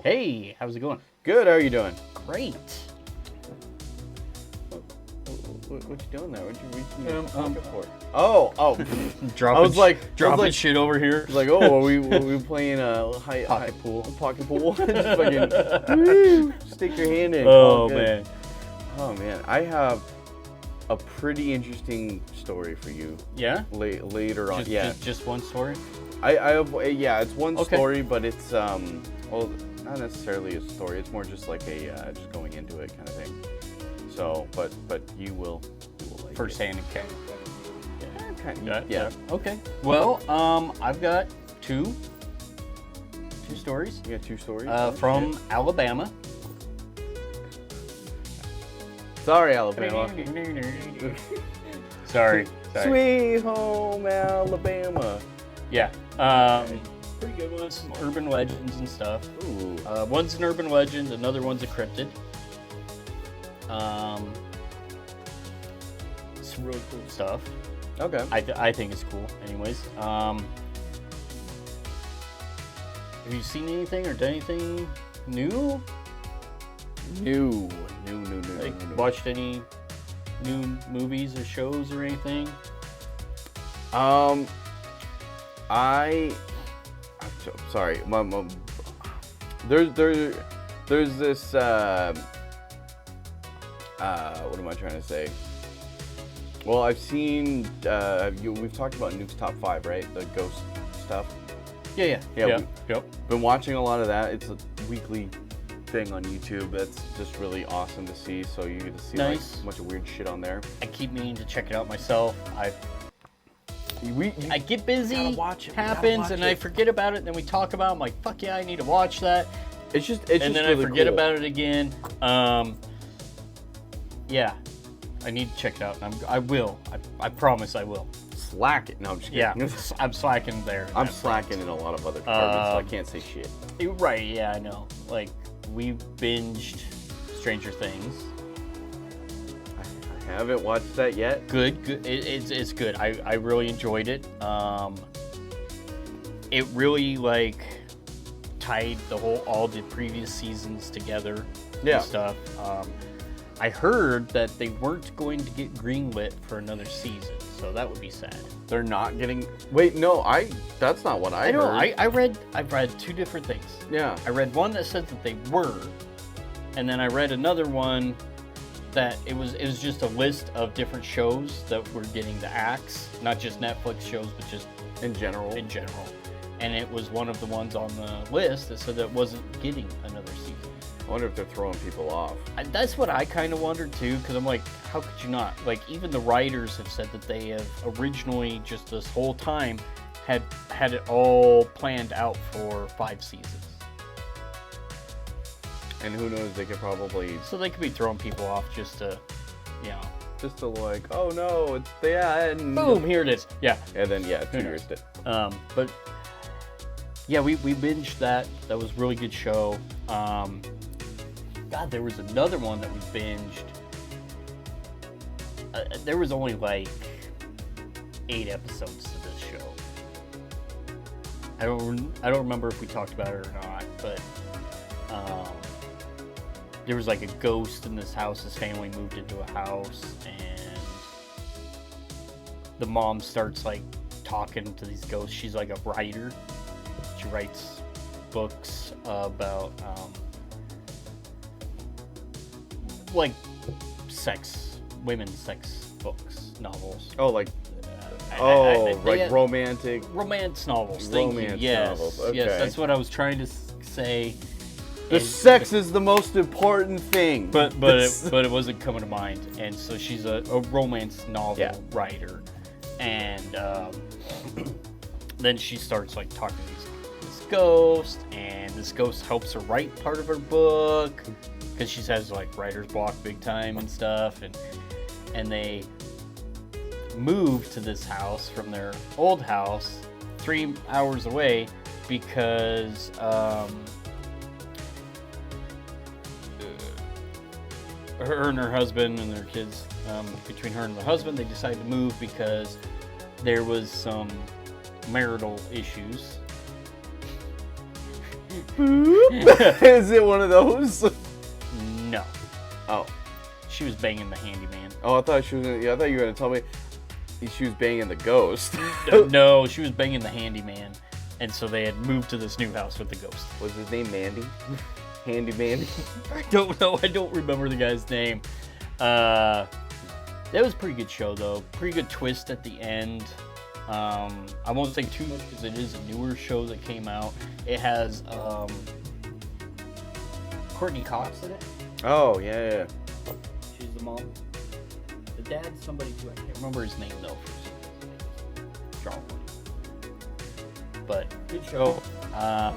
Hey, how's it going? Good, how are you doing? Great. What you doing there? What you reaching for? Oh. Dropping, I was like, dropping shit over here. I was like, are we playing Pocket pool. Pocket pool? Just fucking, woo, stick your hand in. Oh, man. Oh, man. I have a pretty interesting story for you. Yeah? Later on. Just one story? I have, it's one Okay. story, but it's, well, not necessarily a story. It's more just like a, just going into it kind of thing. So, but you will like First hand account. Yeah. Okay. Well, I've got two stories. You got two stories? From Shit. Alabama. Sorry, Alabama. Sorry. Sweet home Alabama. Yeah. Pretty good ones. Some urban legends and stuff. Ooh. One's an urban legend, another one's a cryptid. Some really cool stuff. Okay. I think it's cool. Anyways, have you seen anything or done anything new? New. Like watched any new movies or shows or anything? I'm sorry. There's this. What am I trying to say? Well, I've seen. We've talked about Nuke's Top 5, right? The ghost stuff. Yeah. Yep. Been watching a lot of that. It's a weekly thing on YouTube. That's just really awesome to see. So you get to see Nice. like a bunch of weird shit on there. I keep meaning to check it out myself. I get busy, gotta watch it. happens, and I forget about it. And then we talk about it. I'm like, fuck yeah, I need to watch that. It's just and then really I forget cool. about it again. Yeah, I need to check it out. I will. I promise I will. Slack it. No, I'm just kidding. Yeah, I'm slacking there. I'm slacking in a lot of other departments, so I can't say shit. Right, yeah, I know. Like, we binged Stranger Things. I haven't watched that yet. Good. It's good. I really enjoyed it. It really, like, tied all the previous seasons together and stuff. I heard that they weren't going to get greenlit for another season, so that would be sad. They're not getting. Wait, no, that's not what I know. heard. I've read two different things. Yeah. I read one that said that they were, and then I read another one that it was just a list of different shows that were getting the axe, not just Netflix shows, but just in general. And it was one of the ones on the list that said that it wasn't getting another season. I wonder if they're throwing people off. That's what I kind of wondered too, because I'm like, how could you not? Like, even the writers have said that they have originally, just this whole time, had it all planned out for 5 seasons. And who knows, they could probably... So they could be throwing people off just to, Just to like, oh no, it's the end. boom, here it is. Yeah. And then, 2 years did. But, yeah, we binged that. That was a really good show. God, there was another one that we binged. There was only like 8 episodes to this show. I don't remember if we talked about it or not, but there was like a ghost in this house. His family moved into a house, and the mom starts like talking to these ghosts. She's like a writer. She writes books about like women's sex books, novels. Oh, like, romantic. Romance novels. Thank you. Yes. Novels. Okay. Yes, that's what I was trying to say. The sex is the most important thing. But it wasn't coming to mind. And so she's a romance novel writer, and then she starts like talking to this ghost, and this ghost helps her write part of her book. Because she has like writer's block big time and stuff, and they moved to this house from their old house 3 hours away because her and her husband and their kids, between her and the husband, they decided to move because there was some marital issues. Is it one of those? No. Oh. She was banging the handyman. Oh, I thought she was. I thought you were gonna tell me she was banging the ghost. No, she was banging the handyman, and so they had moved to this new house with the ghost. Was his name Mandy? Handy Mandy? I don't know. I don't remember the guy's name. That was a pretty good show, though. Pretty good twist at the end. I won't say too much because it is a newer show that came out. It has Courtney Cox in it. Oh yeah. She's the mom. The dad's somebody who I can't remember his name though. Strong. But good show. I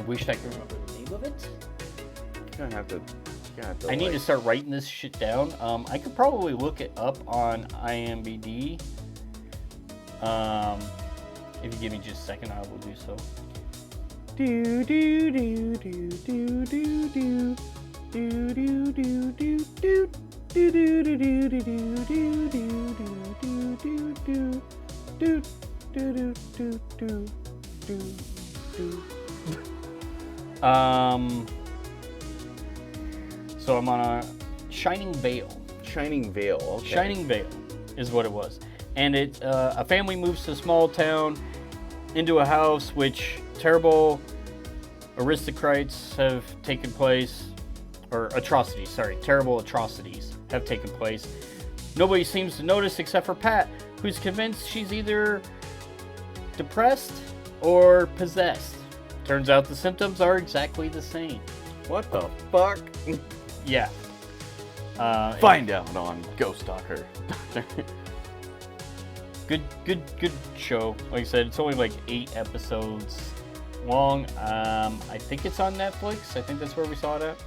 wish I could remember the name of it. You're gonna have to. I need to start writing this shit down. I could probably look it up on IMDb. If you give me just a second, I will do so. Do do do do do do do do do do do do. Do do do do do do do do do do do do do do do. So I'm on a Shining Vale. Shining Vale. Okay. Shining Vale is what it was, and it a family moves to a small town into a house which terrible aristocrats have taken place, or atrocities. Sorry, terrible atrocities have taken place. Nobody seems to notice except for Pat, who's convinced she's either depressed or possessed. Turns out the symptoms are exactly the same. What the fuck? Yeah. Find out on Ghost Stalker. Good show. Like I said, it's only like 8 episodes long. I think it's on Netflix. I think that's where we saw it at.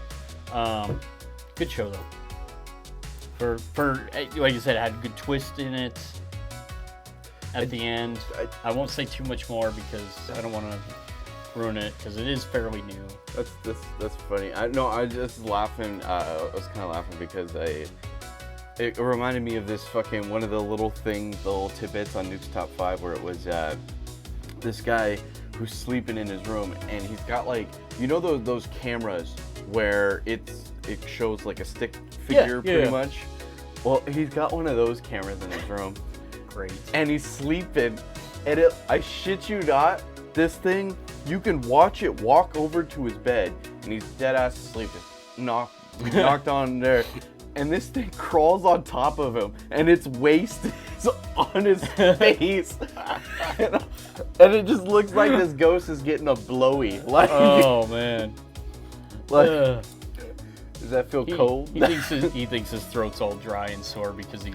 Good show though. For like you said, it had a good twist in it at the end. I won't say too much more because I don't want to ruin it because it is fairly new. That's funny. I was just laughing. I was kind of laughing because it reminded me of this fucking one of the little things, the little tidbits on Nuke's Top 5 where it was this guy who's sleeping in his room and he's got like, you know those cameras where it shows like a stick figure pretty much. Well, he's got one of those cameras in his room. Great. And he's sleeping, and I shit you not, this thing, you can watch it walk over to his bed, and he's dead ass asleep, just knocked on there, and this thing crawls on top of him, and its waist is on his face, and it just looks like this ghost is getting a blowy. Like, oh man. Like, does that feel cold? He thinks his throat's all dry and sore because he's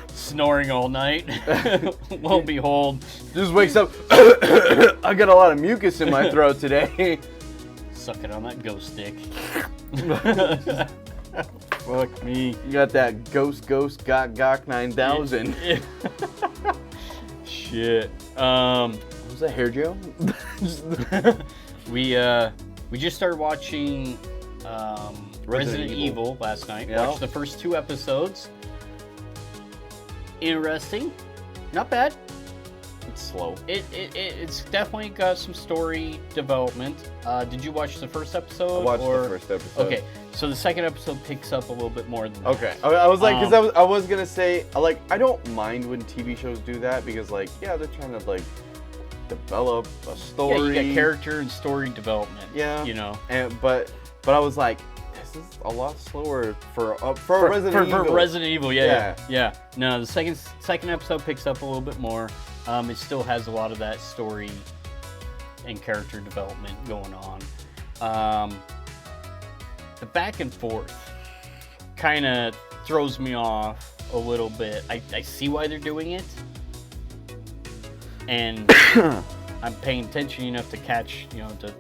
snoring all night. Lo and behold, just wakes up. I got a lot of mucus in my throat today. Sucking on that ghost stick. Fuck me. You got that ghost gok 9000. Shit. Was that hair gel? We just started watching Resident Evil last night. Yeah. Watched the first 2 episodes. Interesting. Not bad. It's slow. It's definitely got some story development. Did you watch the first episode? I watched the first episode. Okay, so the second episode picks up a little bit more than that. Okay. I was like, because I was gonna say, like, I don't mind when TV shows do that because, like, yeah, they're trying to like develop a story. Yeah, you got character and story development. Yeah. You know. But I was like, this is a lot slower for Resident Evil. For Resident Evil, yeah. No, the second episode picks up a little bit more. It still has a lot of that story and character development going on. The back and forth kind of throws me off a little bit. I see why they're doing it, and I'm paying attention enough to catch, to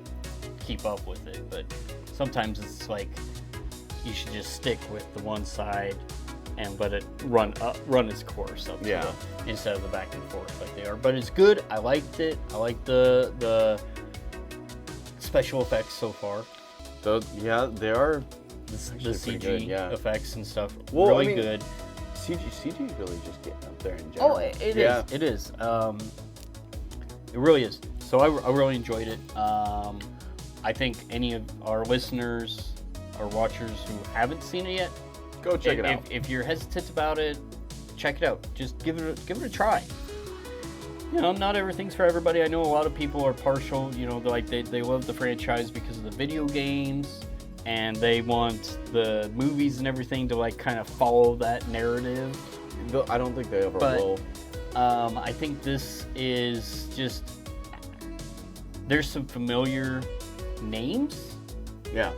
keep up with it. But sometimes it's like you should just stick with the one side and let it run its course up to instead of the back and forth like they are. But it's good. I liked it. I like the special effects so far. Yeah, they are. The CG effects and stuff. Well, really good. CG is really just getting up there in general. Oh, it is. It is. It really is. So I really enjoyed it. I think any of our listeners or watchers who haven't seen it yet, Go check it out. If you're hesitant about it, check it out. Just give it a try. You know, not everything's for everybody. I know a lot of people are partial. You know, they love the franchise because of the video games, and they want the movies and everything to like kind of follow that narrative. I don't think they ever will. I think this is just, there's some familiar names. Yeah.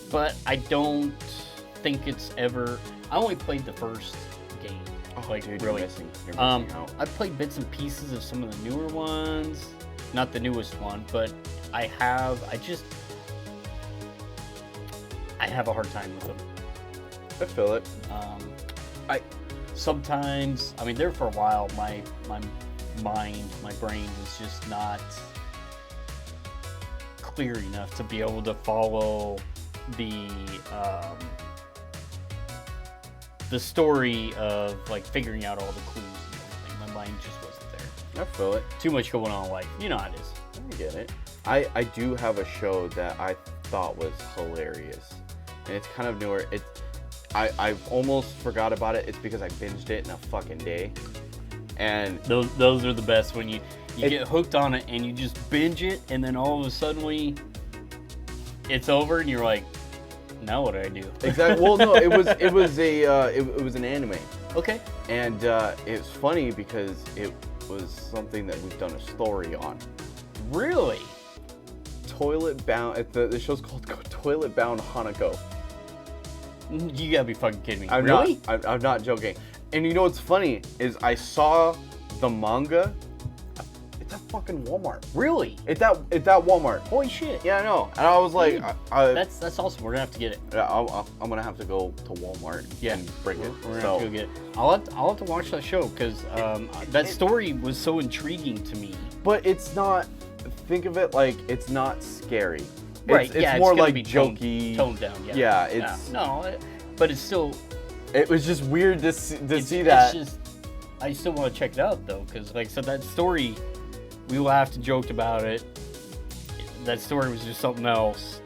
But I don't think it's ever. I only played the first game. Oh, like dude, really. you're missing out. I played bits and pieces of some of the newer ones. Not the newest one, but I have a hard time with them. I feel it. Sometimes, I mean, there for a while, my mind, my brain was just not clear enough to be able to follow the story of like figuring out all the clues and everything. My mind just wasn't there. I feel it. Too much going on in life. You know how it is. I get it. I do have a show that I thought was hilarious, and it's kind of newer. I've almost forgot about it. It's because I binged it in a fucking day, and those are the best when you get hooked on it and you just binge it, and then all of a sudden it's over and you're like, now what do I do? Exactly. Well, no, it was an anime. Okay. And it's funny because it was something that we've done a story on. Really? Toilet Bound. The show's called Toilet Bound Hanako. You gotta be fucking kidding me. I'm not joking. And you know what's funny is I saw the manga. It's at fucking Walmart. Really? It's at Walmart. Holy shit. Yeah, I know. And I was like, that's awesome. We're gonna have to get it. I'm gonna have to go to Walmart and bring it. We're gonna have to go get it. I'll have to watch that show because that story was so intriguing to me. But it's not. Think of it like it's not scary. Right. It's more like jokey, toned down. Yeah. Yeah. It's but it's still. It was just weird to see that. It's just, I still want to check it out though, because like I said, that story, we laughed and joked about it. That story was just something else.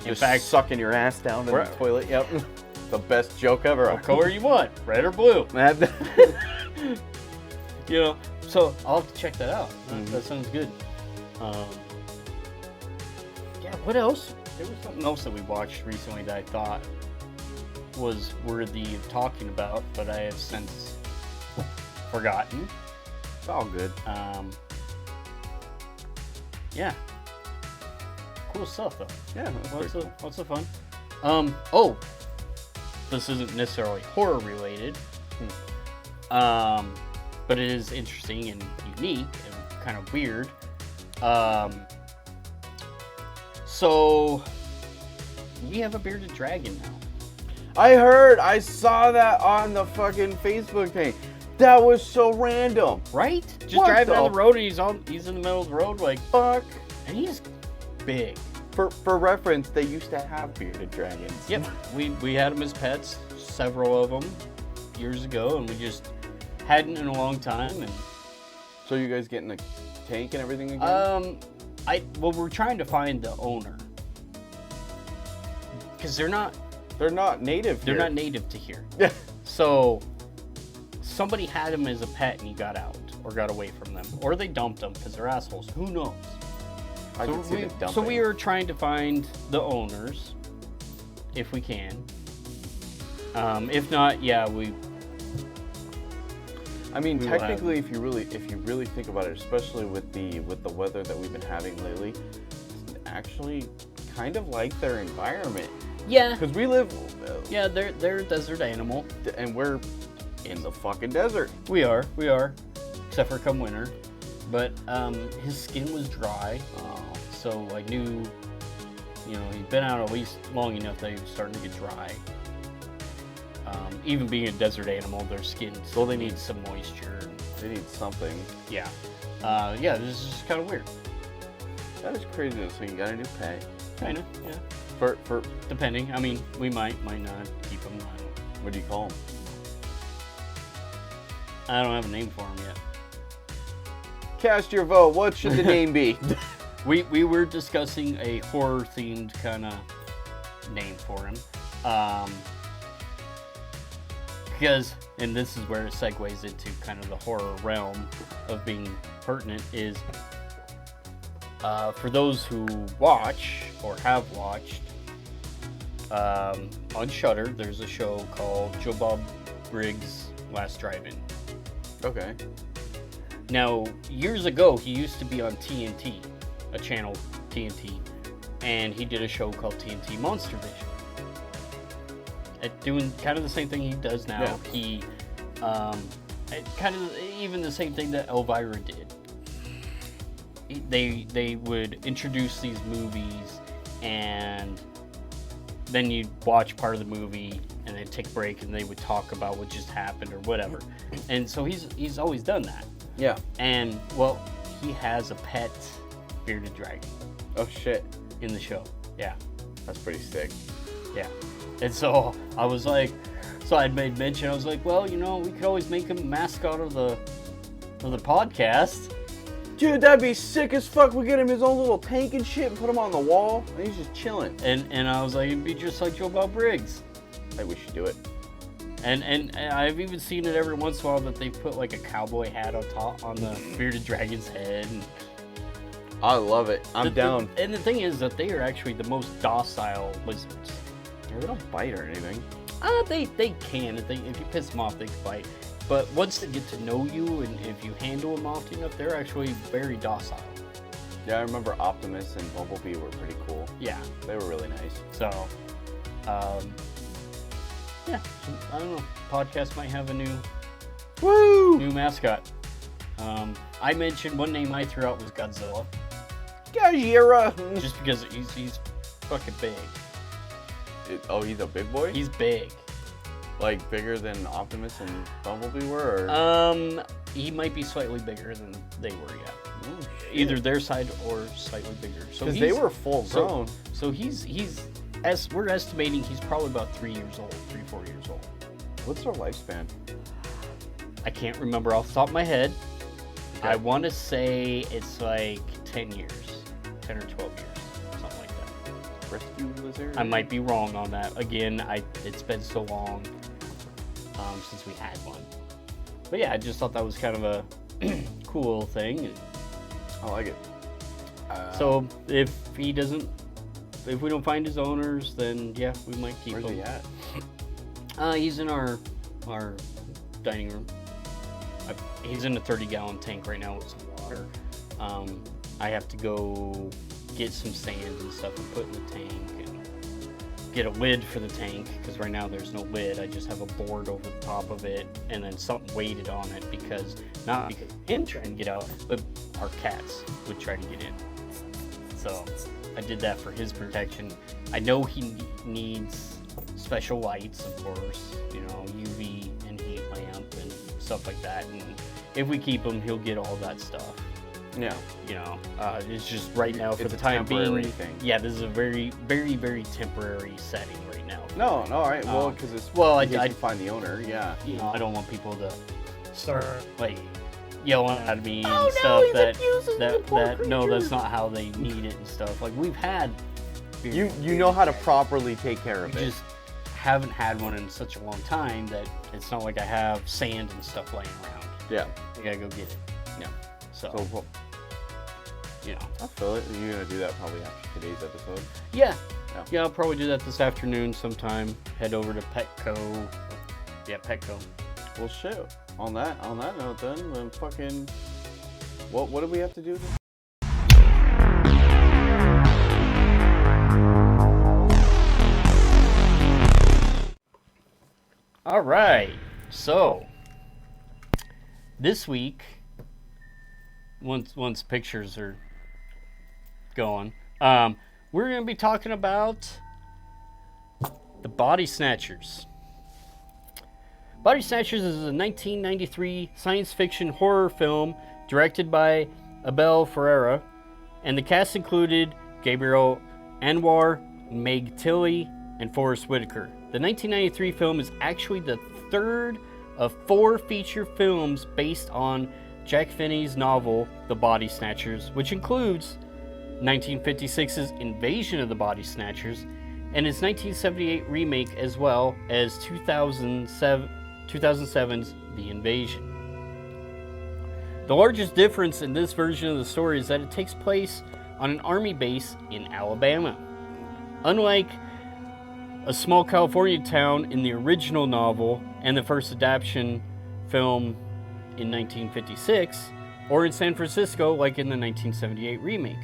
In fact, sucking your ass down in the toilet. Yep. The best joke ever. What color you want? Red or blue? You know. So I'll have to check that out. Mm-hmm. That sounds good. Yeah, what else? There was something else that we watched recently that I thought was worthy of talking about, but I have since forgotten. It's all good. Yeah. Cool stuff, though. Yeah, lots of fun. This isn't necessarily horror related, but it is interesting and unique and kind of weird. So we have a bearded dragon now. I saw that on the fucking Facebook thing. That was so random. Right? Just driving down the road and he's in the middle of the road like, fuck. And he's big. For reference, they used to have bearded dragons. Yep. We had them as pets, several of them, years ago, and we just hadn't in a long time. And so you guys getting a tank and everything again? We're trying to find the owner. Because they're not native here. They're not native to here. So somebody had him as a pet and he got out or got away from them. Or they dumped him because they're assholes. Who knows? So we are trying to find the owners, if we can. If not, yeah, I mean, technically, if you really think about it, especially with the weather that we've been having lately, it's actually kind of like their environment. Yeah. Because we live. Yeah, they're a desert animal, and we're in the fucking desert. We are, except for come winter. But his skin was dry, so I knew, he'd been out at least long enough that he was starting to get dry. Even being a desert animal, their skin still they need some moisture. They need something. Yeah. This is just kind of weird. That is crazy. So you got a new pet. Kinda, yeah. For depending. I mean, we might not keep him. What do you call him? I don't have a name for him yet. Cast your vote. What should the name be? We were discussing a horror-themed kind of name for him. Because, and this is where it segues into kind of the horror realm of being pertinent, is for those who watch or have watched, on Shudder, there's a show called Joe Bob Briggs' Last Drive-In. Okay. Now, years ago, he used to be on TNT, a channel, TNT, and he did a show called TNT Monster Vision. Doing kind of the same thing he does now. Yeah. He, kind of even the same thing that Elvira did. They would introduce these movies, and then you'd watch part of the movie, and they'd take a break, and they would talk about what just happened or whatever. And so he's always done that. Yeah. And, well, he has a pet bearded dragon. Oh, shit. In the show. Yeah. That's pretty sick. Yeah. And so I was like, so I'd made mention, I was like, well, you know, we could always make him a mascot of the podcast. Dude, that'd be sick as fuck. We get him his own little tank and shit and put him on the wall, and he's just chilling. And I was like, it'd be just like Joe Bob Briggs. Hey, we should do it. And I've even seen it every once in a while that they put like a cowboy hat on top on the bearded dragon's head. And I love it. I'm down. And the thing is that they are actually the most docile lizards. Yeah, they don't bite or anything. They can. If you piss them off, they can bite. But once they get to know you, and if you handle them often enough, they're actually very docile. Yeah, I remember Optimus and Bumblebee were pretty cool. Yeah. They were really nice. So, yeah, I don't know. Podcast might have a new mascot. I mentioned one name I threw out was Godzilla. Gajira! Just because he's fucking big. He's a big boy? He's big. Like bigger than Optimus and Bumblebee were? Or? He might be slightly bigger than they were, yeah. Ooh, either their side or slightly bigger. So because they were full grown. So he's as we're estimating, he's probably about 3 years old, 4 years old. What's their lifespan? I can't remember off the top of my head. Okay. I want to say it's like 10 years, 10 or 12 years, something like that. Rescue lizard? I might be wrong on that. Again, it's been so long since we had one. But yeah, I just thought that was kind of a cool thing. I like it. So if we don't find his owners, then yeah, we might keep him. Where's he at? He's in our dining room. He's in a 30-gallon tank right now with some water. I have to go get some sand and stuff and put in the tank and get a lid for the tank, because right now there's no lid. I just have a board over the top of it and then something weighted on it, because not because him trying to get out, but our cats would try to get in. So I did that for his protection. I know he needs special lights, of course, you know, UV and heat lamp and stuff like that. And if we keep him, he'll get all that stuff. Yeah. You know, it's just right now for it's the a time being. temporary thing. Yeah, this is a very, very, very temporary setting right now. No, all right. Well, because it's I find the owner. Yeah. You know, I don't want people to start like yelling at me and Oh, stuff no, that no, that's not how they need it and stuff. Like we've had. You know how to properly take care of You it. just haven't had one in such a long time that it's not like I have sand and stuff laying around. Yeah. I gotta go get it. Yeah. So you know. I feel it. You're gonna do that probably after today's episode. Yeah. Yeah. Yeah, I'll probably do that this afternoon sometime. Head over to Petco. Yeah, Petco. Well, shit. On that note, then fucking. What do we have to do? All right. So this week, once pictures are going, we're going to be talking about the Body Snatchers. Body Snatchers is a 1993 science fiction horror film directed by Abel Ferreira, and the cast included Gabriel Anwar, Meg Tilly, and Forrest Whitaker. The 1993 film is actually the third of 4 feature films based on Jack Finney's novel, The Body Snatchers, which includes 1956's Invasion of the Body Snatchers and its 1978 remake, as well as 2007's The Invasion. The largest difference in this version of the story is that it takes place on an army base in Alabama. Unlike a small California town in the original novel and the first adaptation film in 1956, or in San Francisco like in the 1978 remake.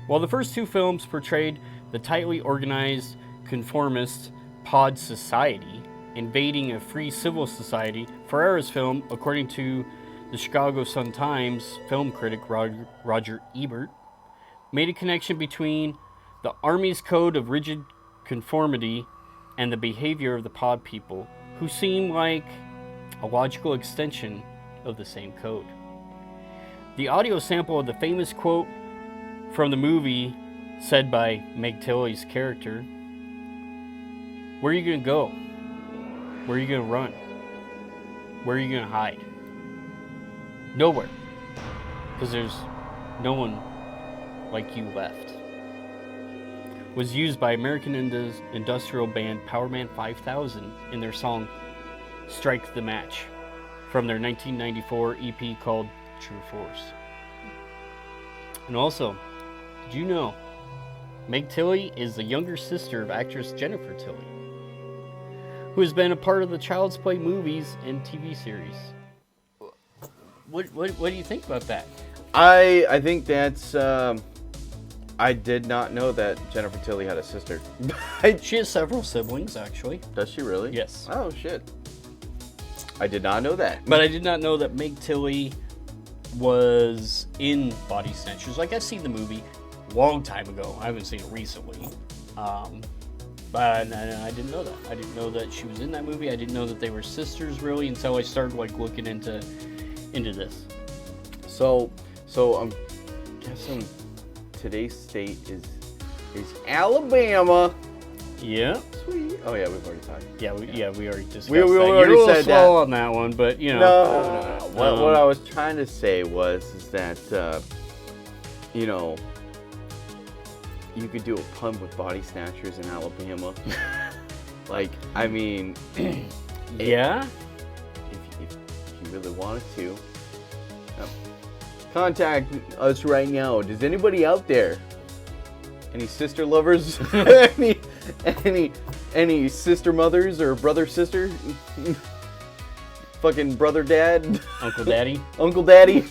While the first two films portrayed the tightly organized conformist pod society invading a free civil society, Ferrera's film, according to the Chicago Sun-Times film critic Roger Ebert, made a connection between the Army's code of rigid conformity and the behavior of the pod people, who seem like a logical extension of the same code. The audio sample of the famous quote from the movie, said by Meg Tilly's character, "Where are you going to go? Where are you going to run? Where are you going to hide? Nowhere. Because there's no one like you left," was used by American industrial band Powerman 5000 in their song Strike the Match from their 1994 EP called True Force. And also, did you know Meg Tilly is the younger sister of actress Jennifer Tilly, who has been a part of the Child's Play movies and TV series? What do you think about that? I think that's I did not know that Jennifer Tilly had a sister. She has several siblings, actually. Does she really? Yes. Oh shit. I did not know that. But I did not know that Meg Tilly was in Body Snatchers. Like, I've seen the movie a long time ago. I haven't seen it recently. But I didn't know that. I didn't know that she was in that movie. I didn't know that they were sisters, really, until I started, like, looking into this. So I'm guessing today's state is Alabama. Yeah. Sweet. Oh yeah, we've already talked. Yeah, we already discussed we that. already You're a little said slow that. on that one, but you know. No. What I was trying to say is that you know, you could do a pun with Body Snatchers in Alabama. Like, I mean, yeah. If you really wanted to, contact us right now. Does anybody out there? Any sister lovers? any sister mothers or brother sister? Fucking brother dad? Uncle Daddy? Uncle Daddy?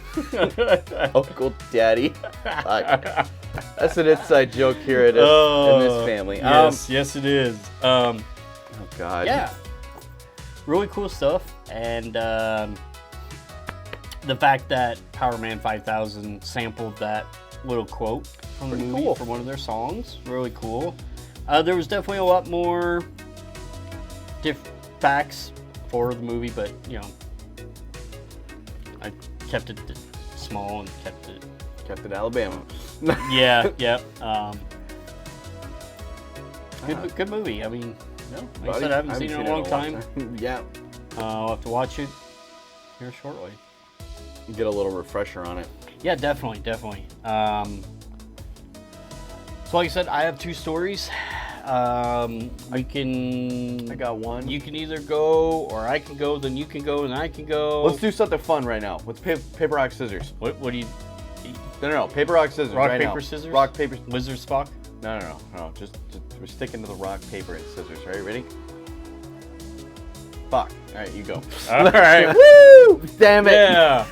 Uncle Daddy. Fuck. That's an inside joke here in this family. Yes, it is. Oh God. Yeah. Really cool stuff, and the fact that Powerman 5000 sampled that little quote from the movie for one of their songs, really cool. There was definitely a lot more facts for the movie, but you know, I kept it small and kept it Alabama. yeah. Good movie. I mean, like I said, I haven't seen it in a long time. Yeah. I'll have to watch it here shortly. Get a little refresher on it. Yeah, definitely. So like I said, I have two stories. I got one. You can either go, or I can go, then you can go, and I can go. Let's do something fun right now. Let's paper, rock, scissors. What do you... No. Paper, rock, scissors. Rock, right paper, now. scissors? Rock, paper... Wizard Spock? No. Just we're sticking to the rock, paper, and scissors. Right? Ready? Fuck. All right, you go. All right. Woo! Damn it. Yeah.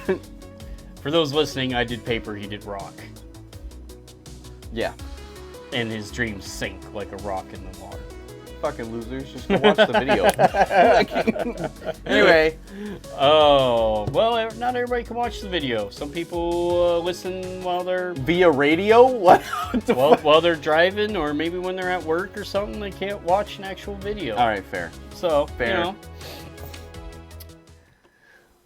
For those listening, I did paper, he did rock. Yeah. And his dreams sink like a rock in the water. Fucking losers. Just go watch the video. Anyway. Oh, well, not everybody can watch the video. Some people listen while they're... Via radio? What? While they're driving, or maybe when they're at work or something, they can't watch an actual video. All right, fair. So, fair. You know.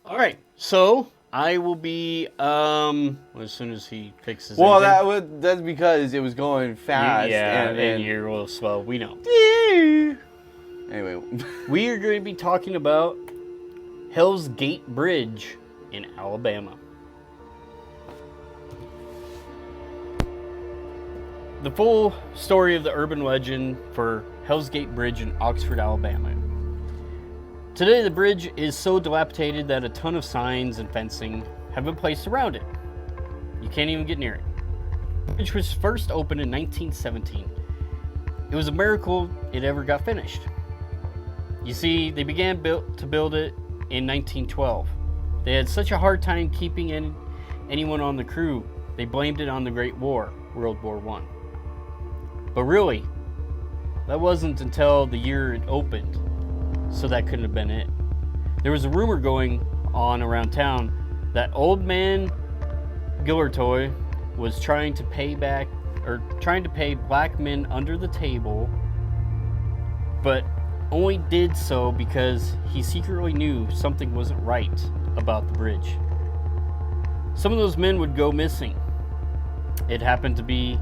All right, so I will be, as soon as he fixes engine. That's because it was going fast. Yeah, and you're a little slow. We know. Anyway. We are going to be talking about Hell's Gate Bridge in Alabama. the full story of the urban legend for Hell's Gate Bridge in Oxford, Alabama. Today, the bridge is so dilapidated that a ton of signs and fencing have been placed around it. You can't even get near it. The bridge was first opened in 1917. It was a miracle it ever got finished. You see, they began to build it in 1912. They had such a hard time keeping anyone on the crew, they blamed it on the Great War, World War I. But really, that wasn't until the year it opened, so that couldn't have been it. There was a rumor going on around town that old man Gillertoy was trying to pay black men under the table, but only did so because he secretly knew something wasn't right about the bridge. Some of those men would go missing. It happened to be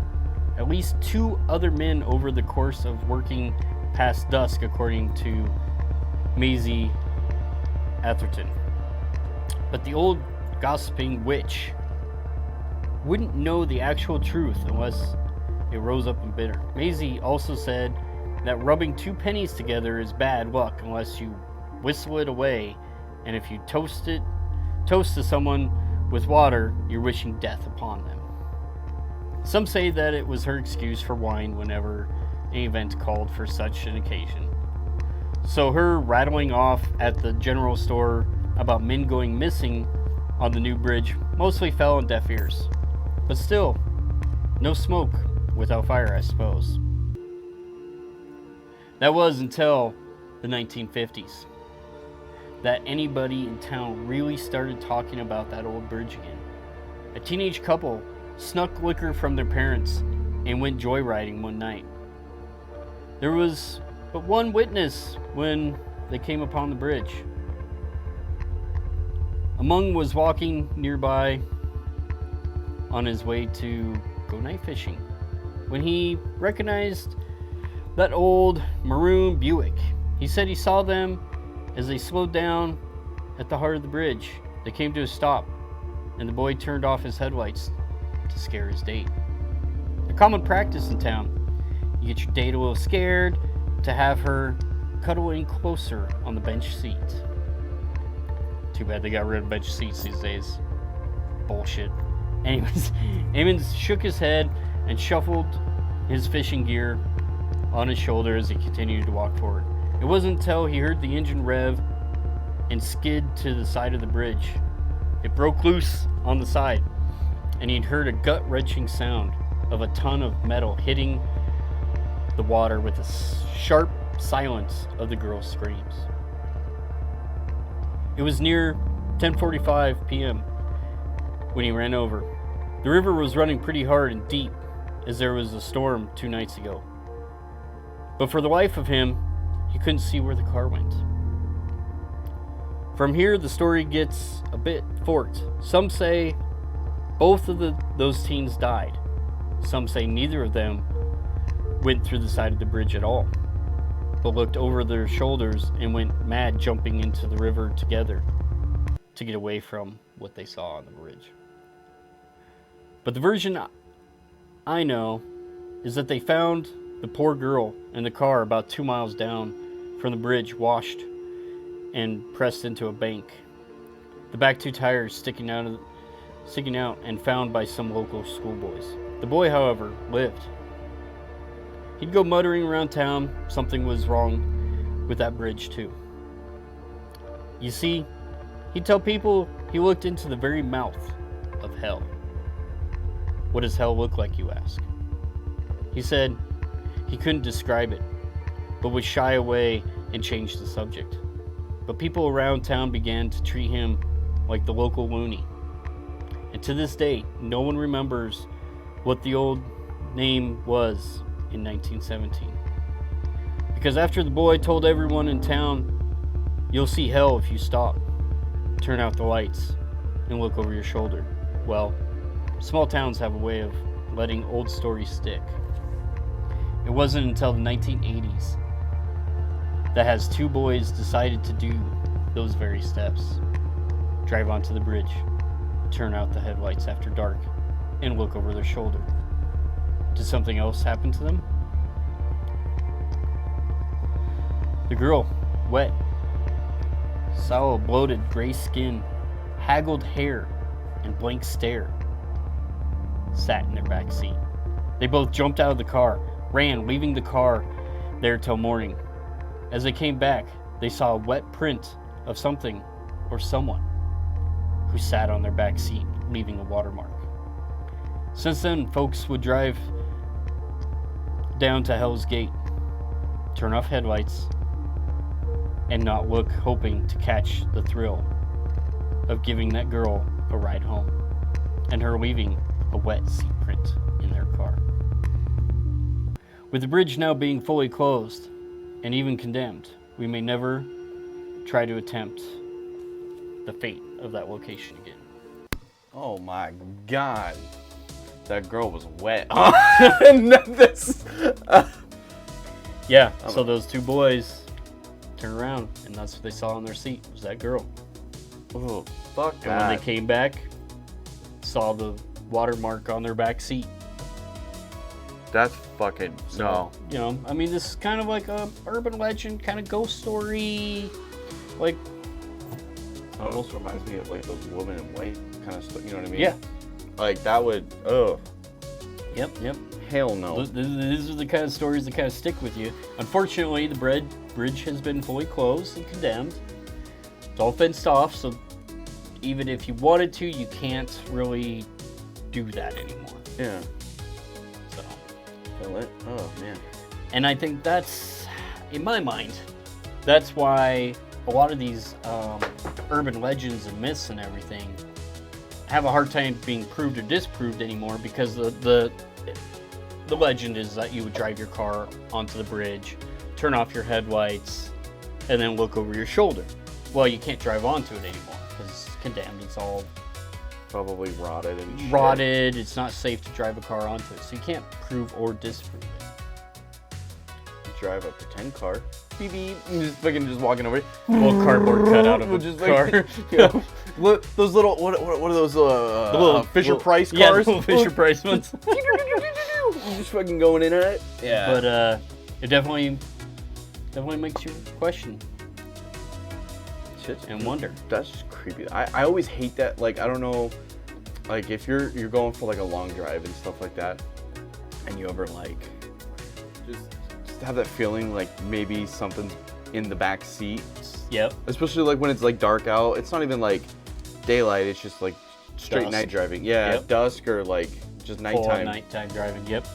at least 2 other men over the course of working past dusk, according to Maisie Atherton. But the old gossiping witch wouldn't know the actual truth unless it rose up in bitter. Maisie also said that rubbing 2 pennies together is bad luck unless you whistle it away, and if you toast to someone with water, you're wishing death upon them. Some say that it was her excuse for wine whenever an event called for such an occasion. So her rattling off at the general store about men going missing on the new bridge mostly fell on deaf ears. But still, no smoke without fire, I suppose. That was until the 1950s that anybody in town really started talking about that old bridge again. A teenage couple snuck liquor from their parents and went joyriding one night. There was but one witness when they came upon the bridge. Among was walking nearby on his way to go night fishing when he recognized that old maroon Buick. He said he saw them as they slowed down at the heart of the bridge. They came to a stop, and the boy turned off his headlights to scare his date. A common practice in town. You get your date a little scared to have her cuddle in closer on the bench seat. Too bad they got rid of bench seats these days. Bullshit. Anyways, Emmons shook his head and shuffled his fishing gear on his shoulder as he continued to walk forward. It wasn't until he heard the engine rev and skid to the side of the bridge. It broke loose on the side, and he'd heard a gut-wrenching sound of a ton of metal hitting the water with a sharp silence of the girl's screams. It was near 10:45 p.m. when he ran over. The river was running pretty hard and deep as there was a storm 2 nights ago. But for the life of him, he couldn't see where the car went. From here, the story gets a bit forked. Some say both of those teens died. Some say neither of them went through the side of the bridge at all, but looked over their shoulders and went mad jumping into the river together to get away from what they saw on the bridge. But the version I know is that they found the poor girl in the car about 2 miles down from the bridge, washed and pressed into a bank. The back 2 tires sticking out and found by some local schoolboys. The boy, however, lived. He'd go muttering around town something was wrong with that bridge too. You see, he'd tell people he looked into the very mouth of hell. What does hell look like, you ask? He said he couldn't describe it, but would shy away and change the subject. But people around town began to treat him like the local loony. And to this day, no one remembers what the old name was in 1917. Because after the boy told everyone in town, "You'll see hell if you stop, turn out the lights, and look over your shoulder," well, small towns have a way of letting old stories stick. It wasn't until the 1980s that has 2 boys decided to do those very steps. Drive onto the bridge, turn out the headlights after dark, and look over their shoulder. Did something else happen to them? The girl, wet, sallow, bloated, gray skin, haggled hair, and blank stare, sat in their back seat. They both jumped out of the car, ran, leaving the car there till morning. As they came back, they saw a wet print of something or someone who sat on their back seat, leaving a watermark. Since then, folks would drive down to Hell's Gate, turn off headlights, and not look, hoping to catch the thrill of giving that girl a ride home and her leaving a wet seat print in their car. With the bridge now being fully closed and even condemned, we may never try to attempt the fate of that location again. Oh my God. That girl was wet. Yeah, so those two boys turned around, and that's what they saw on their seat, was that girl. Oh, fuck And that. when they came back, saw the watermark on their back seat. That's fucking, So, no. You know, I mean, this is kind of like a urban legend, kind of ghost story, like... Almost reminds me of like those woman in white kind of stuff, you know what I mean? Yeah. Like that would, ugh. Yep. Hell no. These are the kind of stories that kind of stick with you. Unfortunately, the bridge has been fully closed and condemned. It's all fenced off, so even if you wanted to, you can't really do that anymore. Yeah. So, Feel it? Oh, man. and I think that's, in my mind, that's why a lot of these urban legends and myths and everything have a hard time being proved or disproved anymore, because the legend is that you would drive your car onto the bridge, turn off your headlights, and then look over your shoulder. Well, you can't drive onto it anymore because it's condemned. It's all Probably rotted and shit. rotted. It's not safe to drive a car onto it, so you can't prove or disprove it. Drive a pretend car. Beep beep. And just fucking just walking over. Little cardboard cut out of a Just car. like, you know, look, those little, what are those little Fisher Price cars? Yeah, the little Fisher Price ones. Just fucking going in on it. Yeah. But it definitely makes you question Shit. and wonder. That's just creepy. I always hate that. Like, I don't know, like if you're going for like a long drive and stuff like that, and you ever like just have that feeling like maybe something's in the back seat. Yep. Especially like when it's like dark out. It's not even like daylight. It's just like straight Dusk. night driving. Yeah, Yep. Dusk or like just Full nighttime. nighttime driving. Yep.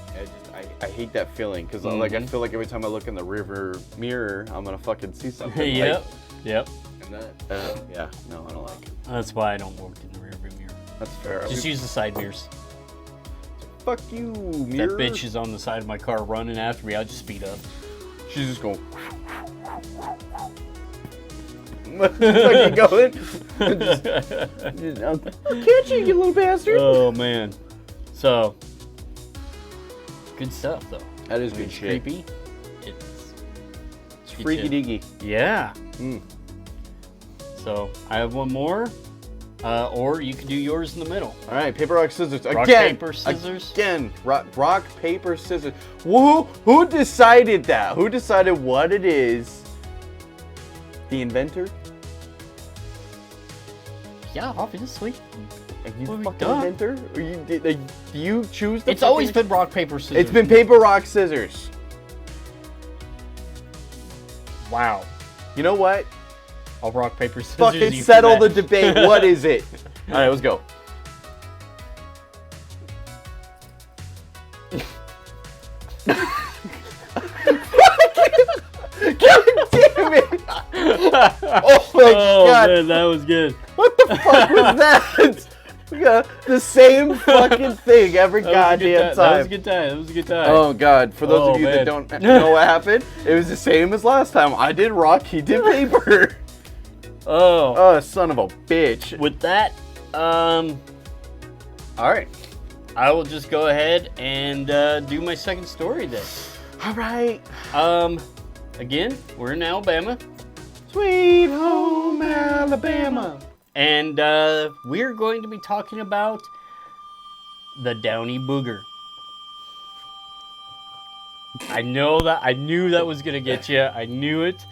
I hate that feeling because like I feel like every time I look in the river mirror, I'm gonna fucking see something. Yep. Yep. And that, yeah, no, I don't like it. That's why I don't look in the rearview mirror. That's fair. Just use the side mirrors. Fuck you, mirror. That bitch is on the side of my car running after me. I'll just speed up. She's just going. fucking going. I'll catch you, you little bastard. Oh man. So good stuff though. That is good It's shit. creepy. It's Freaky diggy. Yeah. Mm. So I have one more. Or you can do yours in the middle. All right, paper, rock, scissors. Rock, Again. paper, scissors. Again. Rock, paper, scissors. Who decided that? Who decided what it is? The inventor? Yeah, obviously. Are you Well, the fucking duh. inventor? Or do you choose the It's always fucking- been rock, paper, scissors. It's been paper, rock, scissors. Wow. You know what? I'll rock, paper, scissors. Fucking you for settle the that. debate. What is it? All right, let's go. God damn it! Oh my god! Man, that was good. What the fuck was that? We got the same fucking thing every goddamn That was time. a good time. That was a good time. Oh god! For those Oh, of you that man. don't know what happened, it was the same as last time. I did rock, he did paper. Oh. Oh, son of a bitch! With that, All right. I will just go ahead and do my second story then. All right. Again, we're in Alabama, Sweet home Alabama. and we're going to be talking about the Downey Booger. I know that. I knew that was gonna get you. I knew it.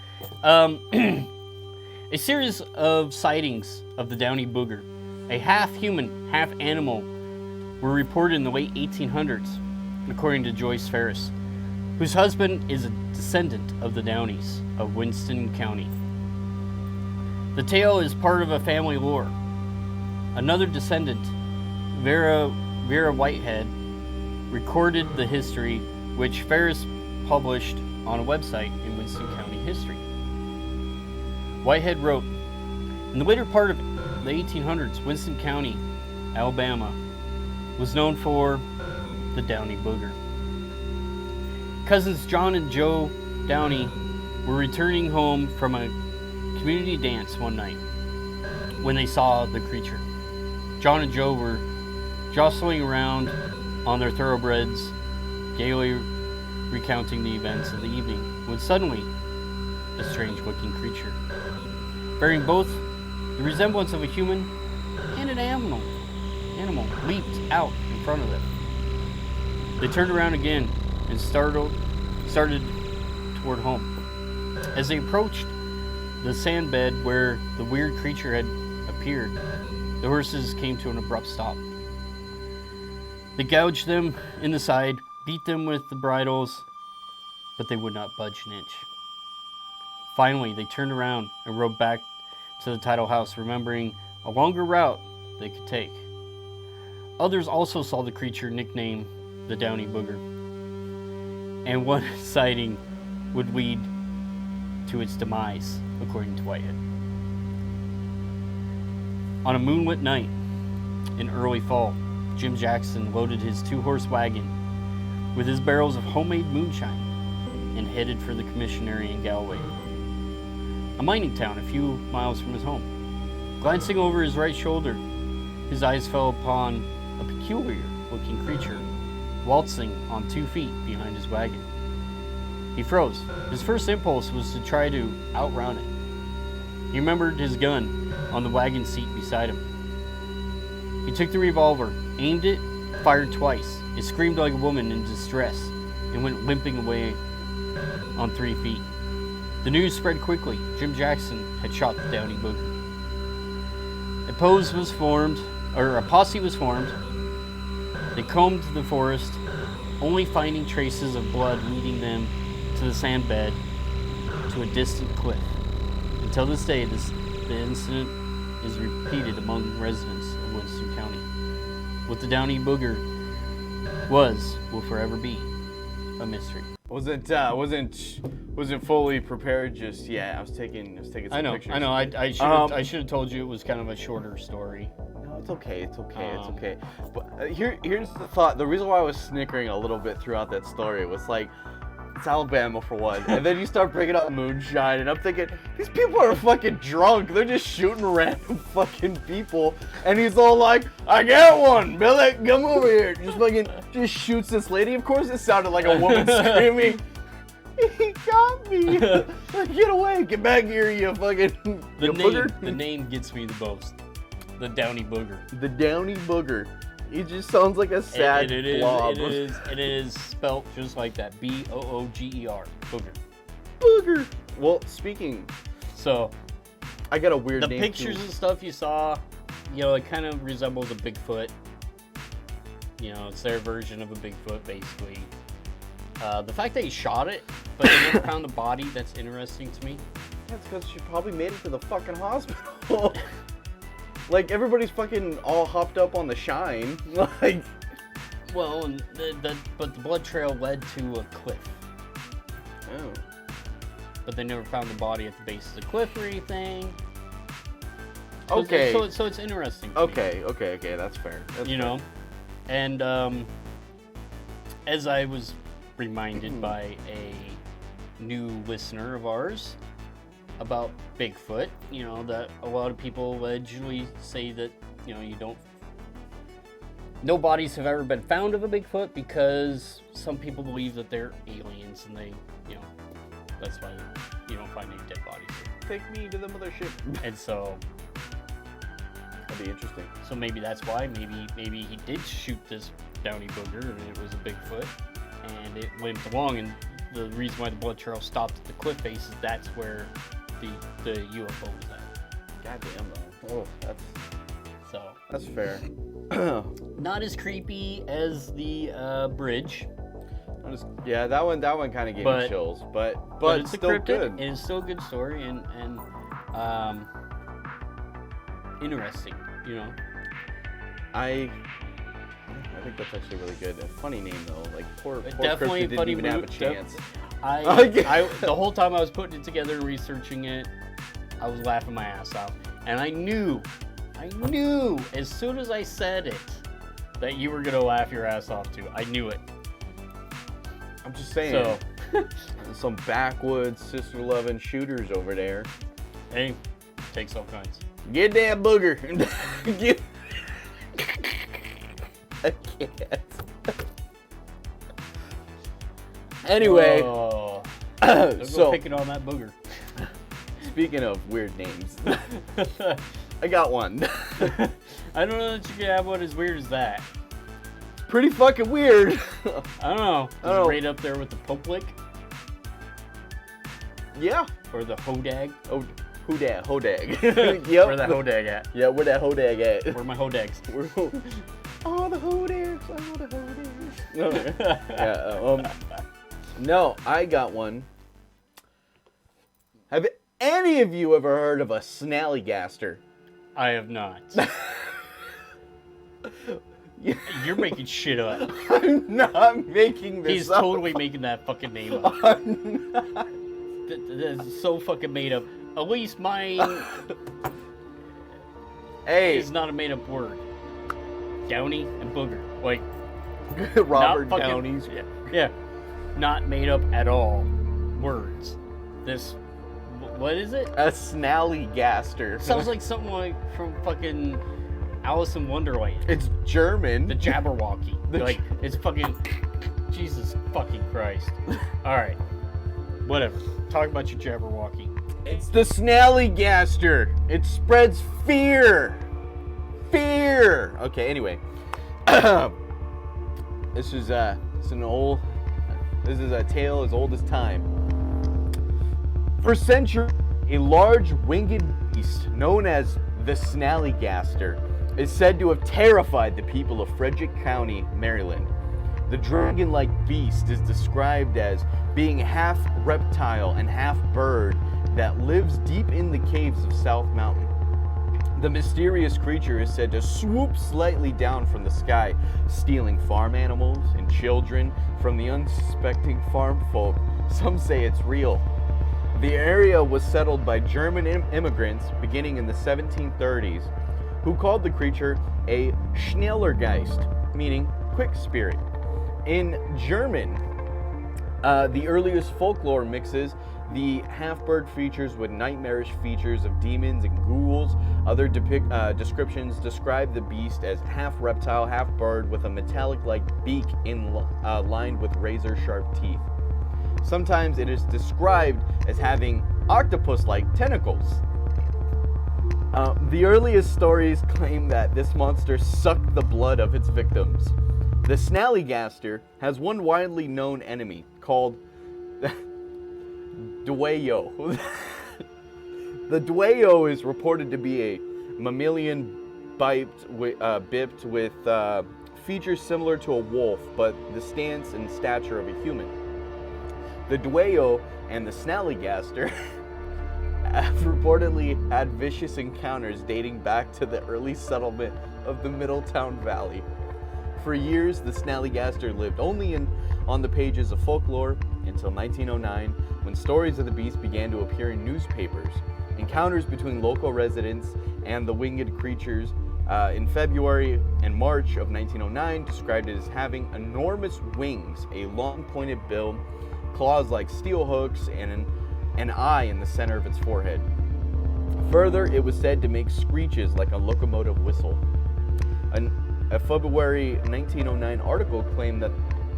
A series of sightings of the Downey Booger, a half-human, half-animal, were reported in the late 1800s, according to Joyce Ferris, whose husband is a descendant of the Downeys of Winston County. The tale is part of a family lore. Another descendant, Vera Whitehead, recorded the history, which Ferris published on a website in Winston County history. Whitehead wrote, in the later part of the 1800s, Winston County, Alabama, was known for the Downey Booger. Cousins John and Joe Downey were returning home from a community dance one night when they saw the creature. John and Joe were jostling around on their thoroughbreds, gaily recounting the events of the evening, when suddenly a strange-looking creature, bearing both the resemblance of a human and an animal, leaped out in front of them. They turned around again and started toward home. As they approached the sand bed where the weird creature had appeared, the horses came to an abrupt stop. They gouged them in the side, beat them with the bridles, but they would not budge an inch. Finally, they turned around and rode back to the title house, remembering a longer route they could take. Others also saw the creature nicknamed the Downey Booger, and one sighting would lead to its demise, according to Whitehead. On a moonlit night in early fall, Jim Jackson loaded his 2-horse wagon with his barrels of homemade moonshine and headed for the commissionary in Galway, a mining town a few miles from his home. Glancing over his right shoulder, his eyes fell upon a peculiar-looking creature waltzing on 2 feet behind his wagon. He froze. His first impulse was to try to outrun it. He remembered his gun on the wagon seat beside him. He took the revolver, aimed it, fired twice. It screamed like a woman in distress and went limping away on 3 feet. The news spread quickly. Jim Jackson had shot the Downey Booger. A posse was formed. They combed the forest, only finding traces of blood leading them to the sand bed to a distant cliff. Until this day, the incident is repeated among residents of Winston County. What the Downey Booger will forever be a mystery. Wasn't fully prepared just yet. I was taking some pictures. I know. I should have told you it was kind of a shorter story. No, it's okay. It's okay. But here's the thought. The reason why I was snickering a little bit throughout that story was like, it's Alabama for one, and then you start bringing up moonshine, and I'm thinking, these people are fucking drunk. They're just shooting random fucking people, and he's all like, I got one, Billy, come over here. Just shoots this lady. Of course, it sounded like a woman screaming. He got me. Get away. Get back here, you fucking booger. The name gets me the most. The Downey Booger. The Downey Booger. It just sounds like a sad blob. It is spelt just like that. B-O-O-G-E-R. Booger. Booger. Well, speaking. So, I got a weird name. The pictures and stuff you saw, it kind of resembles a Bigfoot. It's their version of a Bigfoot, basically. The fact that he shot it, but they never found the body, that's interesting to me. That's because she probably made it to the fucking hospital. Like, everybody's fucking all hopped up on the shine. Like, well, and but the blood trail led to a cliff. Oh. But they never found the body at the base of the cliff or anything. Okay. So it's interesting. Okay, that's fair. Fair. And as I was reminded by a new listener of ours about Bigfoot, that a lot of people allegedly say that, no bodies have ever been found of a Bigfoot because some people believe that they're aliens and they, that's why you don't find any dead bodies. Take me to the mothership. And so that'd be interesting. So maybe that's why. Maybe he did shoot this Downey Booger and it was a Bigfoot. and it limped along. And the reason why the blood trail stopped at the cliff face is that's where the UFO was at. Goddamn though. Oh, that's fair. Not as creepy as the bridge. Yeah, that one kind of gave me chills, but it's still cryptid, good. and it's still a good story and interesting, you know. I think that's actually really good. A funny name though, like poor definitely Cryptid funny didn't even have a movie. chance. The whole time I was putting it together and researching it, I was laughing my ass off, and I knew as soon as I said it that you were gonna laugh your ass off too. I knew it. I'm just saying. So, some backwoods sister loving shooters over there. hey, takes all kinds. Get that booger. Get. I can't. Anyway, so picking on that booger. Speaking of weird names, I got one. I don't know that you can have one as weird as that. It's pretty fucking weird. I don't know. Is it right up there with the Poplik? Yeah. Or the Hodag? Oh, Hodag. Yep. Where that Hodag at? Yeah, where that Hodag at? Where my Hodags? All the Hodags, all the Hodags. Yeah, no, I got one. Have any of you ever heard of a snallygaster? I have not. You're making shit up. I'm not making this He's up. totally making that fucking name up. I'm not. That's so fucking made up. At least mine is not a made up word. Downey and Booger. Like, Robert fucking, Downey's. Yeah. Not made up at all words. This, what is it? A snallygaster. Sounds like something like from fucking Alice in Wonderland. It's German. The Jabberwocky. It's fucking, Jesus fucking Christ. Alright. Whatever. Talk about your Jabberwocky. It's the snallygaster. It spreads fear. Fear. Okay, anyway. This is a tale as old as time. For centuries, a large winged beast known as the snallygaster is said to have terrified the people of Frederick County, Maryland. The dragon-like beast is described as being half reptile and half bird that lives deep in the caves of South Mountain. The mysterious creature is said to swoop slightly down from the sky, stealing farm animals and children from the unsuspecting farm folk. Some say it's real. The area was settled by German immigrants beginning in the 1730s, who called the creature a Schnellergeist, meaning quick spirit. In German, the earliest folklore mixes the half-bird features with nightmarish features of demons and ghouls. Other descriptions describe the beast as half-reptile, half-bird with a metallic-like beak lined with razor-sharp teeth. Sometimes it is described as having octopus-like tentacles. The earliest stories claim that this monster sucked the blood of its victims. The snallygaster has one widely known enemy called Dueyo. The Dueyo is reported to be a mammalian bipped with features similar to a wolf, but the stance and stature of a human. The Dueyo and the snallygaster have reportedly had vicious encounters dating back to the early settlement of the Middletown Valley. For years, the snallygaster lived only on the pages of folklore until 1909, when stories of the beast began to appear in newspapers. Encounters between local residents and the winged creatures in February and March of 1909 described it as having enormous wings, a long pointed bill, claws like steel hooks, and an eye in the center of its forehead. Further, it was said to make screeches like a locomotive whistle. A February 1909 article claimed that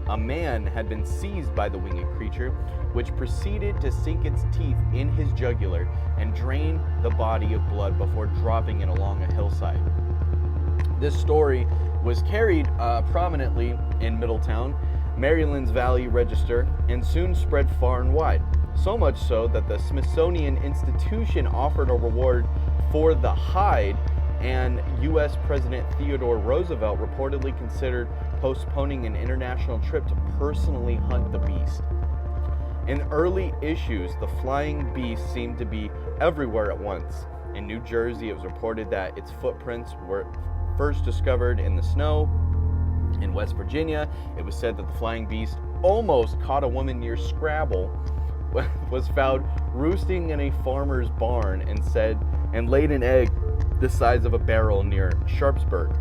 a man had been seized by the winged creature, which proceeded to sink its teeth in his jugular and drain the body of blood before dropping it along a hillside. This story was carried prominently in Middletown Maryland's Valley Register, and soon spread far and wide. So much so that the Smithsonian Institution offered a reward for the hide, and U.S. President Theodore Roosevelt reportedly considered postponing an international trip to personally hunt the beast. In early issues, the flying beast seemed to be everywhere at once. In New Jersey, it was reported that its footprints were first discovered in the snow. In West Virginia, it was said that the flying beast almost caught a woman near Scrabble, was found roosting in a farmer's barn and laid an egg the size of a barrel near Sharpsburg.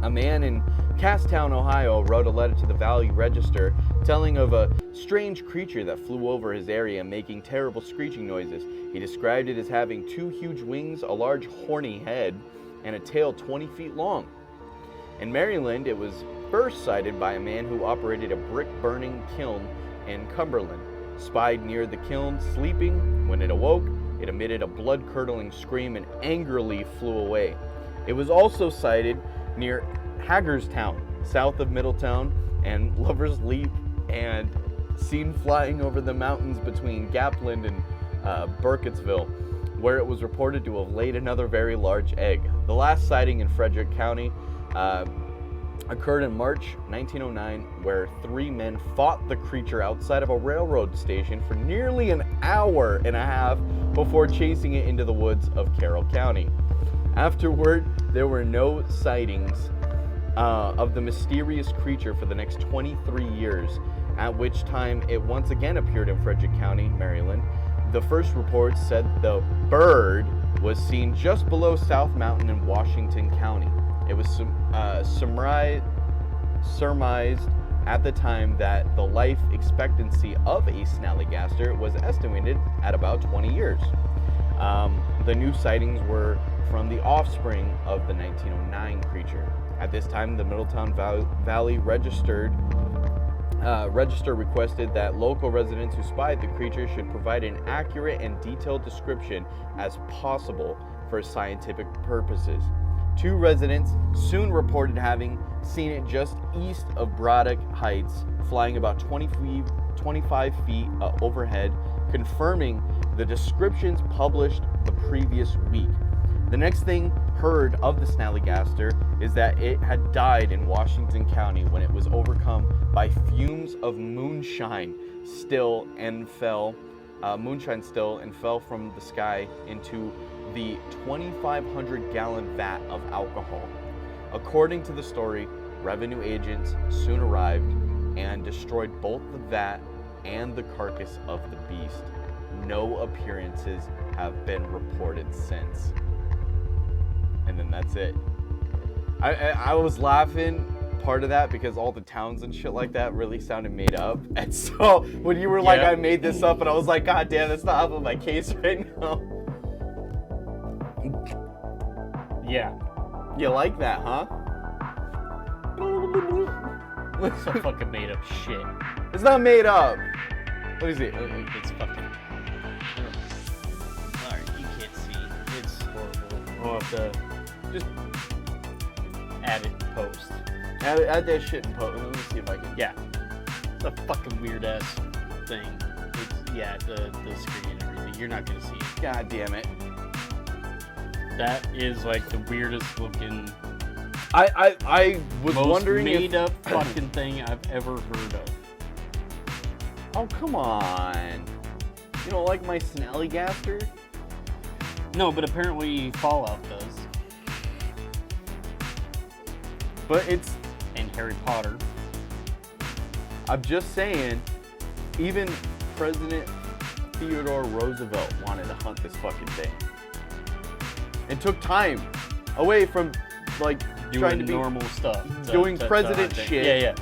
A man in Casstown, Ohio, wrote a letter to the Valley Register telling of a strange creature that flew over his area making terrible screeching noises. He described it as having 2 huge wings, a large horny head, and a tail 20 feet long. In Maryland, it was first sighted by a man who operated a brick-burning kiln in Cumberland. Spied near the kiln, sleeping. When it awoke, it emitted a blood-curdling scream and angrily flew away. It was also sighted near Hagerstown, south of Middletown, and Lover's Leap, and seen flying over the mountains between Gapland and Burkittsville, where it was reported to have laid another very large egg. The last sighting in Frederick County occurred in March 1909, where 3 men fought the creature outside of a railroad station for nearly an hour and a half before chasing it into the woods of Carroll County. Afterward, there were no sightings of the mysterious creature for the next 23 years, at which time it once again appeared in Frederick County, Maryland. The first report said the bird was seen just below South Mountain in Washington County. It was surmised at the time that the life expectancy of a snallygaster was estimated at about 20 years. The new sightings were from the offspring of the 1909 creature. At this time, the Middletown Valley Register requested that local residents who spied the creature should provide an accurate and detailed description as possible for scientific purposes. 2 residents soon reported having seen it just east of Braddock Heights, flying about 25 feet overhead, confirming the descriptions published the previous week. The next thing heard of the snallygaster is that it had died in Washington County when it was overcome by fumes of moonshine still and fell from the sky into the 2,500-gallon vat of alcohol. According to the story, revenue agents soon arrived and destroyed both the vat and the carcass of the beast. No appearances have been reported since. And then that's it. I was laughing part of that because all the towns and shit like that really sounded made up. And so when you were like, I made this up, and I was like, God damn, that's not helping my case right now. Yeah. You like that, huh? It's some fucking made up shit. It's not made up. What is it? It's fucking... Alright, you can't see. It's horrible. We'll have to just add it in post. Add that shit in post. Let me see if I can. Yeah. It's a fucking weird ass thing. It's, the screen and everything. You're not gonna see it. God damn it. That is like the weirdest looking... I was most wondering made up fucking thing I've ever heard of. Oh, come on. You don't like my snallygaster? No, but apparently Fallout does. But it's... And Harry Potter. I'm just saying, even President Theodore Roosevelt wanted to hunt this fucking thing. And took time away from, like, trying to be normal stuff. Doing president shit. Yeah.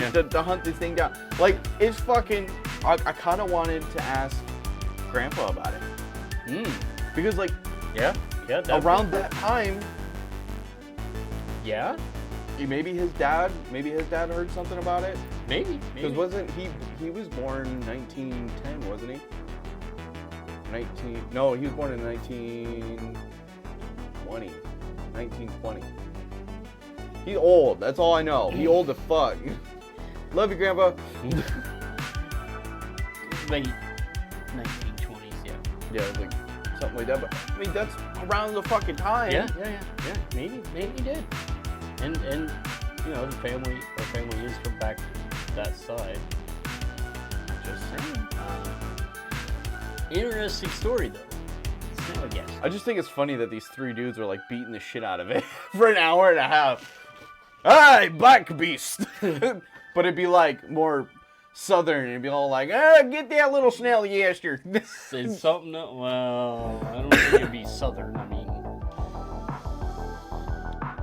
To hunt this thing down. Like, it's fucking... I kind of wanted to ask Grandpa about it. Because, like... Yeah, around that time... Yeah? Maybe his dad heard something about it. Maybe. Because wasn't he was born in 1910, wasn't he? He was born in 1920. He's old. That's all I know. He old as fuck. Love you, Grandpa. Late 1920s, yeah. Yeah, it was like something like that. But I mean, that's around the fucking time. Yeah. Maybe he did. And you know, our family is from back that side. Just saying. Interesting story though. Snally gaster. I just think it's funny that these three dudes are like beating the shit out of it for an hour and a half. Hey, Black Beast! But it'd be like more southern. It'd be all like, get that little snallygaster. It's something that, well, I don't think it'd be southern. I mean,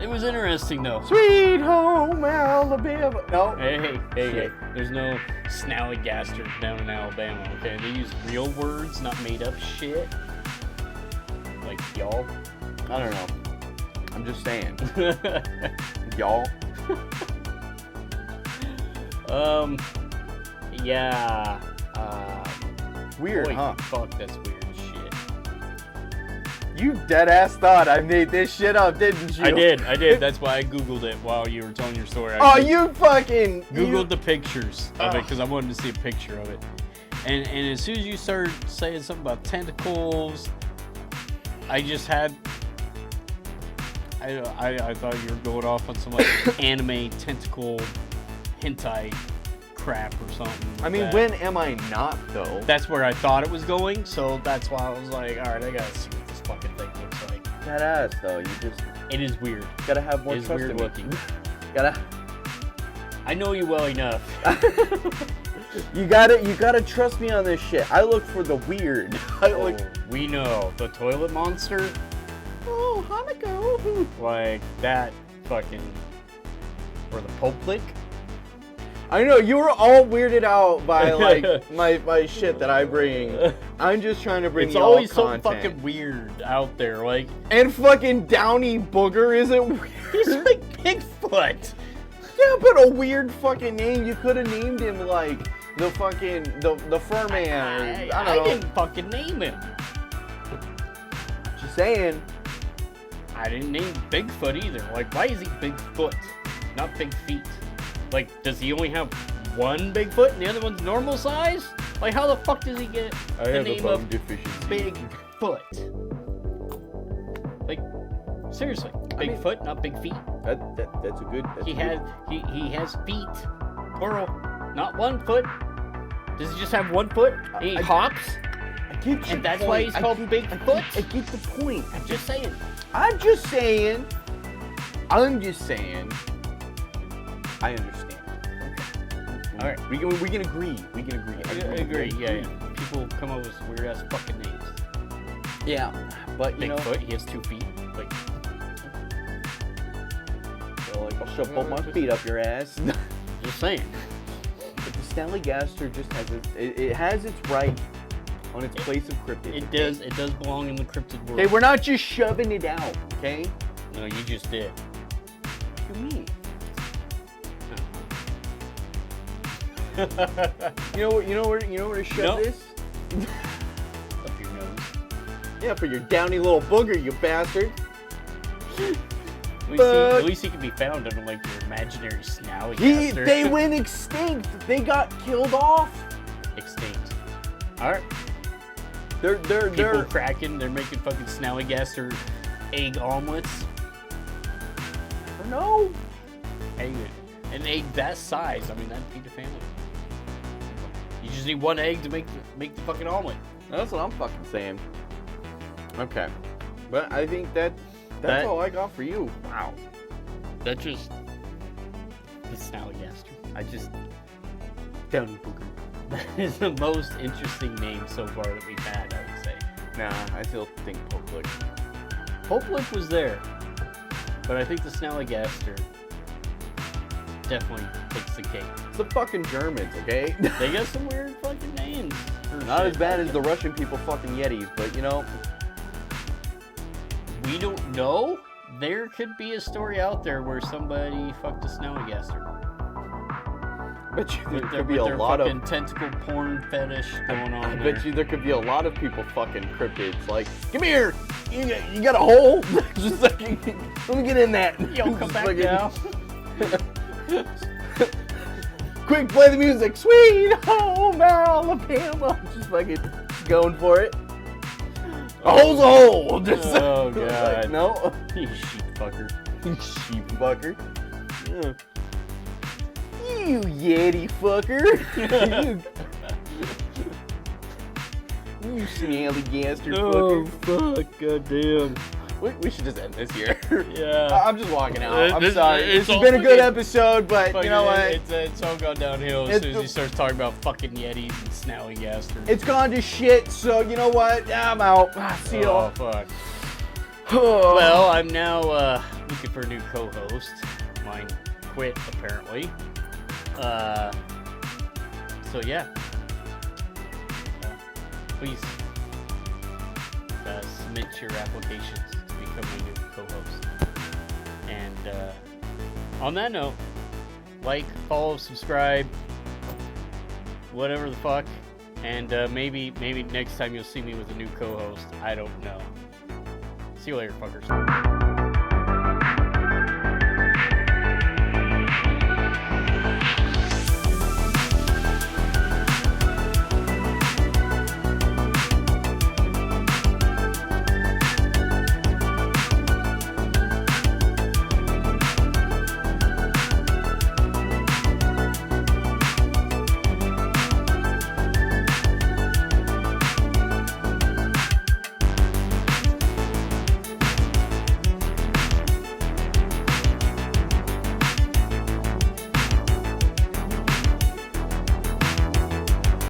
it was interesting though. Sweet home Alabama. No. Hey. There's no snallygaster down in Alabama, okay? They use real words, not made up shit. Like y'all. I don't know. I'm just saying. Y'all. Yeah. Weird, boy, huh? Fuck, that's weird shit. You dead ass thought I made this shit up, didn't you? I did. That's why I Googled it while you were telling your story. You fucking Googled the pictures of it because I wanted to see a picture of it. And as soon as you started saying something about tentacles, I just had. I thought you were going off on some like anime tentacle hentai crap or something. I mean, when am I not though? That's where I thought it was going, so that's why I was like, all right, I gotta see what this fucking thing looks like. That ass though, It is weird. Gotta have more It is trust weird in me. looking. I know you well enough. You gotta trust me on this shit. I look for the weird. We know the toilet monster. Oh, Hanako. Like that fucking, or the Pope lick. I know you were all weirded out by like my shit that I bring. I'm just trying to bring. It's y'all always content. so fucking weird out there, like. And fucking Downey Booger isn't weird. He's like Bigfoot. Yeah, but a weird fucking name. You could have named him like the fucking the fur man. I don't know. I didn't fucking name him. Just saying. I didn't name Bigfoot either. Like, why is he Bigfoot, not Big Feet? Like, does he only have one big foot and the other one's normal size? Like, how the fuck does he get the name of Big Foot? Like, seriously, Big Foot, not Big Feet. That's a good. He has feet, plural, not 1 foot. Does he just have 1 foot? He hops, I get your and that's point. why he's called Bigfoot. I get the point. I'm just saying. I'm just saying. I understand. Okay. All right. We can agree. We can agree. I agree. Yeah. People come up with weird ass fucking names. Yeah, but you Bigfoot, he has 2 feet. Like, so like I'll shove both my feet up your ass. just saying. But the snallygaster just has it has its right on its place of cryptid. It does. It does belong in the cryptid world. Okay, we're not just shoving it out. Okay. No, you just did. What do you mean? You know where to shove this? Up your nose. Yeah, for your downy little booger, you bastard. At least he can be found under like your imaginary snallygaster. They went extinct. They got killed off. Extinct. All right. They're cracking. They're making fucking snallygaster egg omelets. No. Hey, an egg that size. I mean, that'd feed the family. You just need 1 egg to make the fucking omelet. That's what I'm fucking saying. Okay. But I think that's all I got for you. Wow. That's just the snallygaster. Downey Booger. That is the most interesting name so far that we've had, I would say. Nah, I still think Pope Pope was there. But I think the snallygaster definitely takes the cake. It's the fucking Germans, okay? They got some weird fucking names. Not as bad as the Russian people fucking Yetis, but you know. We don't know. There could be a story out there where somebody fucked a snallygaster. Bet you there With could be a their lot fucking of tell porn fetish going on. I there. bet you there could be a lot of people fucking cryptids. Like, come here, you got a hole? Just like, let me get in that. Yo, come back now. Quick, play the music. Sweet home Alabama. Just fucking going for it. A hole's a hole. Just Oh, God. like, no. You sheep fucker. You sheep fucker. Yeah. You Yeti fucker. You snallygaster Oh, fucker. fuck. Goddamn. We should just end this here. Yeah. I'm just walking out. I'm This- sorry. it's This has all been a good fucking- episode, but you know what? It's all gone downhill as soon as he starts talking about fucking Yetis and snallygasters. It's gone to shit, so you know what? Yeah, I'm out. See you Oh, all. fuck. Well, I'm now looking for a new co-host. Mine quit, apparently. So, yeah. Please submit your applications to become my new co-host. And on that note, like, follow, subscribe, whatever the fuck. And maybe next time you'll see me with a new co-host. I don't know. See you later, fuckers.